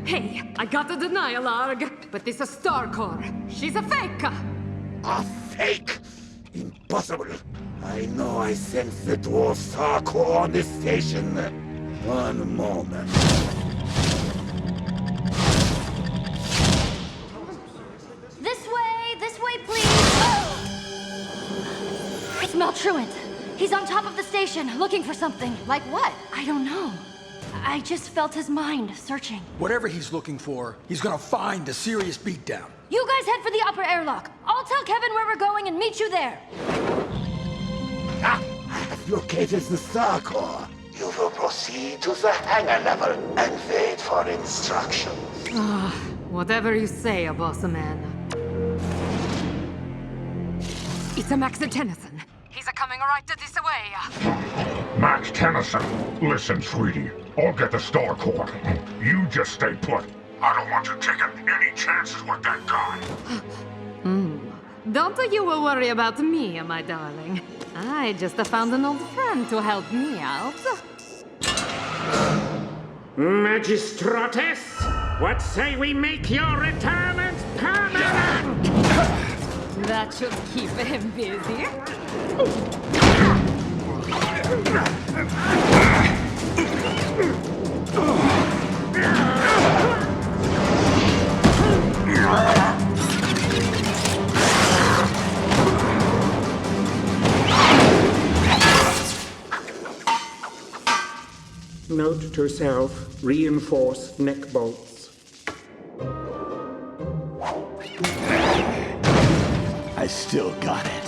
Hey, I got the denial arg, but this is Starcore. She's a fake! A fake? Impossible. I know I sense the dwarf Sarkor on this station. One moment. This way, please! Oh! It's Maltruant. He's on top of the station, looking for something. Like what? I don't know. I just felt his mind searching. Whatever he's looking for, he's gonna find a serious beatdown. You guys head for the upper airlock. I'll tell Kevin where we're going and meet you there. Ah, I have located the Sarkor. You will proceed to the hangar level and wait for instructions. Whatever you say, boss man. It's a Max Tennyson. He's a-coming right this way. Max Tennyson, listen, sweetie. I'll get the Starcore. You just stay put. I don't want you taking any chances with that guy. Don't you worry about me, my darling. I just found an old friend to help me out. Magistrates, what say we make your retirement permanent? That should keep him busy. Note to self, reinforce neck bolts. I still got it.